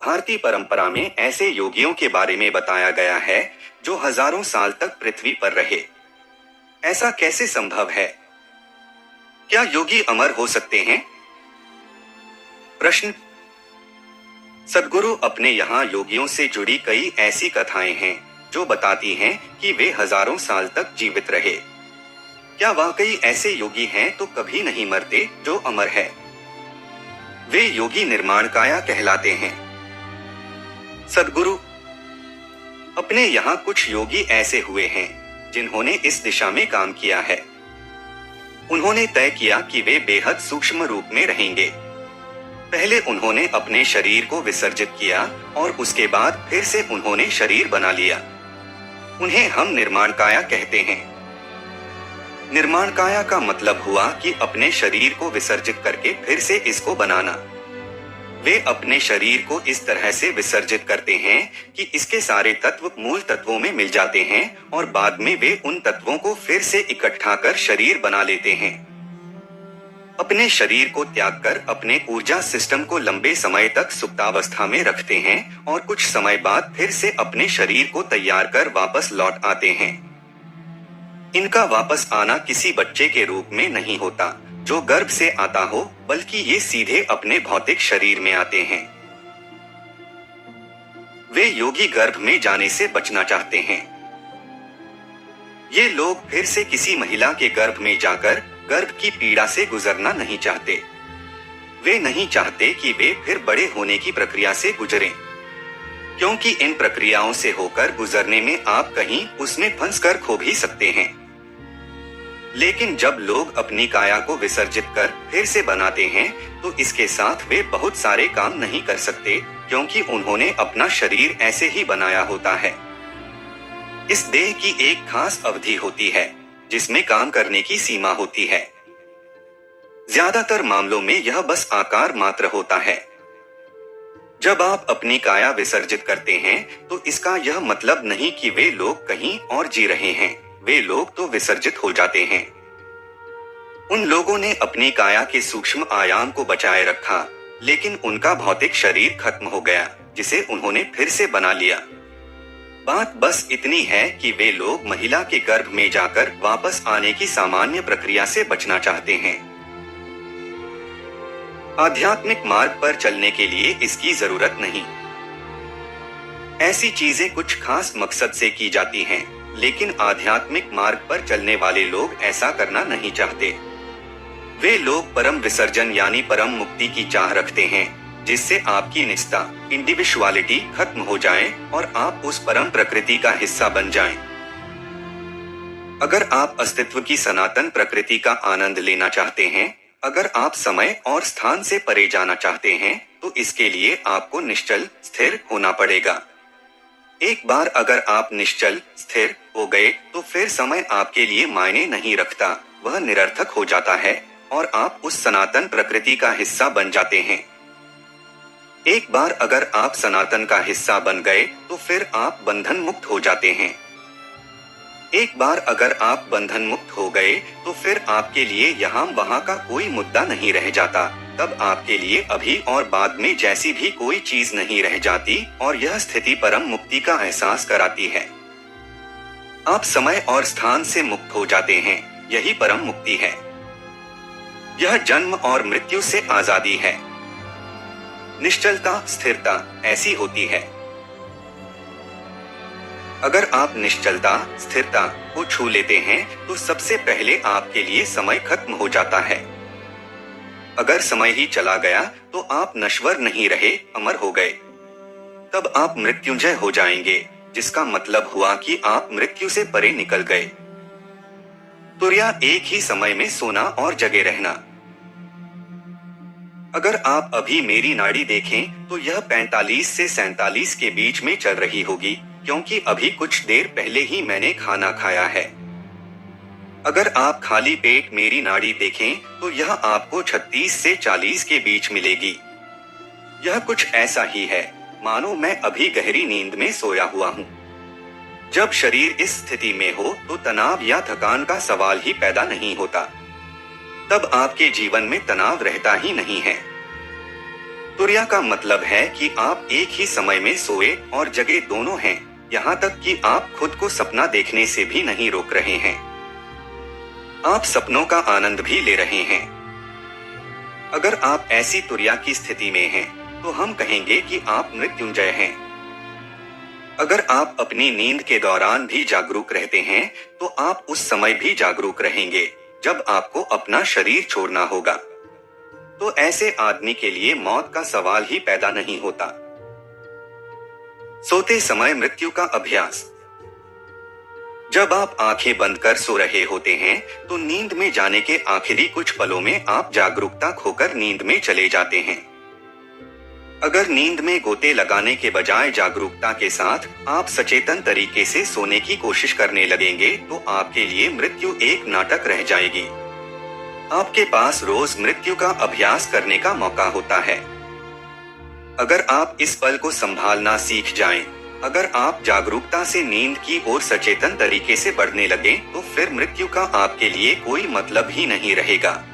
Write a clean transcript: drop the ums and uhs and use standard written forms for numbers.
भारतीय परंपरा में ऐसे योगियों के बारे में बताया गया है जो हजारों साल तक पृथ्वी पर रहे। ऐसा कैसे संभव है? क्या योगी अमर हो सकते हैं? प्रश्न। सद्गुरु अपने यहाँ योगियों से जुड़ी कई ऐसी कथाएं हैं जो बताती हैं कि वे हजारों साल तक जीवित रहे। क्या वाकई ऐसे योगी हैं तो कभी नहीं मरते जो अमर है? वे योगी निर्माणकाया कहलाते हैं। सद्गुरु। अपने यहाँ कुछ योगी ऐसे हुए हैं जिन्होंने इस दिशा में काम किया है। उन्होंने तय किया कि वे बेहद सूक्ष्म रूप में रहेंगे। पहले उन्होंने अपने शरीर को विसर्जित किया और उसके बाद फिर से उन्होंने शरीर बना लिया। उन्हें हम निर्माणकाया कहते हैं। निर्माणकाया का मतलब हुआ कि अपने शरीर को विसर्जित करके फिर से इसको बनाना। वे अपने शरीर को इस तरह से विसर्जित करते हैं कि इसके सारे तत्व मूल तत्वों में मिल जाते हैं और बाद में वे उन तत्वों को फिर से इकट्ठा कर शरीर बना लेते हैं। अपने शरीर को त्याग कर अपने ऊर्जा सिस्टम को लंबे समय तक सुप्तावस्था में रखते हैं और कुछ समय बाद फिर से अपने शरीर को तैयार कर वापस लौट आते हैं। इनका वापस आना किसी बच्चे के रूप में नहीं होता जो गर्भ से आता हो, बल्कि ये सीधे अपने भौतिक शरीर में आते हैं। वे योगी गर्भ में जाने से बचना चाहते हैं। ये लोग फिर से किसी महिला के गर्भ में जाकर गर्भ की पीड़ा से गुजरना नहीं चाहते। वे नहीं चाहते कि वे फिर बड़े होने की प्रक्रिया से गुजरें, क्योंकि इन प्रक्रियाओं से होकर गुजरने में आप कहीं उसमें फंसकर खो भी सकते हैं। लेकिन जब लोग अपनी काया को विसर्जित कर फिर से बनाते हैं तो इसके साथ वे बहुत सारे काम नहीं कर सकते, क्योंकि उन्होंने अपना शरीर ऐसे ही बनाया होता है। इस देह की एक खास अवधि होती है जिसमें काम करने की सीमा होती है। ज्यादातर मामलों में यह बस आकार मात्र होता है। जब आप अपनी काया विसर्जित करते हैं तो इसका यह मतलब नहीं कि वे लोग कहीं और जी रहे हैं। वे लोग तो विसर्जित हो जाते हैं। उन लोगों ने अपनी काया के सूक्ष्म आयाम को बचाए रखा, लेकिन उनका भौतिक शरीर खत्म हो गया जिसे उन्होंने फिर से बना लिया। बात बस इतनी है कि वे लोग महिला के गर्भ में जाकर वापस आने की सामान्य प्रक्रिया से बचना चाहते हैं। आध्यात्मिक मार्ग पर चलने के लिए इसकी जरूरत नहीं। ऐसी चीजें कुछ खास मकसद से की जाती हैं, लेकिन आध्यात्मिक मार्ग पर चलने वाले लोग ऐसा करना नहीं चाहते। वे लोग परम विसर्जन यानी परम मुक्ति की चाह रखते हैं, जिससे आपकी निजता, इंडिविजुअलिटी खत्म हो जाए और आप उस परम प्रकृति का हिस्सा बन जाएं। अगर आप अस्तित्व की सनातन प्रकृति का आनंद लेना चाहते हैं, अगर आप समय और स्थान से परे जाना चाहते हैं, तो इसके लिए आपको निश्चल स्थिर होना पड़ेगा। एक बार अगर आप निश्चल स्थिर हो गए तो फिर समय आपके लिए मायने नहीं रखता, वह निरर्थक हो जाता है और आप उस सनातन प्रकृति का हिस्सा बन जाते हैं। एक बार अगर आप सनातन का हिस्सा बन गए तो फिर आप बंधन मुक्त हो जाते हैं। एक बार अगर आप बंधन मुक्त हो गए तो फिर आपके लिए यहाँ वहाँ का कोई मुद्दा नहीं रह जाता। तब आपके लिए अभी और बाद में जैसी भी कोई चीज नहीं रह जाती और यह स्थिति परम मुक्ति का एहसास कराती है। आप समय और स्थान से मुक्त हो जाते हैं, यही परम मुक्ति है। यह जन्म और मृत्यु से आजादी है। निश्चलता, स्थिरता ऐसी होती है। अगर आप निश्चलता, स्थिरता को छू लेते हैं तो सबसे पहले आपके लिए समय खत्म हो जाता है। अगर समय ही चला गया तो आप नश्वर नहीं रहे, अमर हो गए। तब आप मृत्युंजय हो जाएंगे, जिसका मतलब हुआ कि आप मृत्यु से परे निकल गए। तुर्या एक ही समय में सोना और जगे रहना। अगर आप अभी मेरी नाड़ी देखें तो यह 45 से 47 के बीच में चल रही होगी, क्योंकि अभी कुछ देर पहले ही मैंने खाना खाया है। अगर आप खाली पेट मेरी नाड़ी देखें तो यह आपको 36 से 40 के बीच मिलेगी। यह कुछ ऐसा ही है मानो मैं अभी गहरी नींद में सोया हुआ हूँ। जब शरीर इस स्थिति में हो तो तनाव या थकान का सवाल ही पैदा नहीं होता। तब आपके जीवन में तनाव रहता ही नहीं है। तुर्या का मतलब है कि आप एक ही समय में सोए और जगे दोनों हैं, यहाँ तक कि आप खुद को सपना देखने से भी नहीं रोक रहे हैं। आप सपनों का आनंद भी ले रहे हैं। अगर आप ऐसी तुर्या की स्थिति में हैं, तो हम कहेंगे कि आप मृत्युंजय हैं। अगर आप अपनी नींद के दौरान भी जागरूक रहते हैं, तो आप उस समय भी जागरूक रहेंगे जब आपको अपना शरीर छोड़ना होगा। तो ऐसे आदमी के लिए मौत का सवाल ही पैदा नहीं होता। सोते समय मृत्यु का अभ्यास। जब आप आंखें बंद कर सो रहे होते हैं, तो नींद में जाने के आखिरी कुछ पलों में आप जागरूकता खोकर नींद में चले जाते हैं। अगर नींद में गोते लगाने के बजाय जागरूकता के साथ आप सचेतन तरीके से सोने की कोशिश करने लगेंगे, तो आपके लिए मृत्यु एक नाटक रह जाएगी। आपके पास रोज मृत्यु का अभ्यास करने का मौका होता है। अगर आप इस पल को संभालना सीख जाएं, अगर आप जागरूकता से नींद की ओर सचेतन तरीके से बढ़ने लगें, तो फिर मृत्यु का आपके लिए कोई मतलब ही नहीं रहेगा।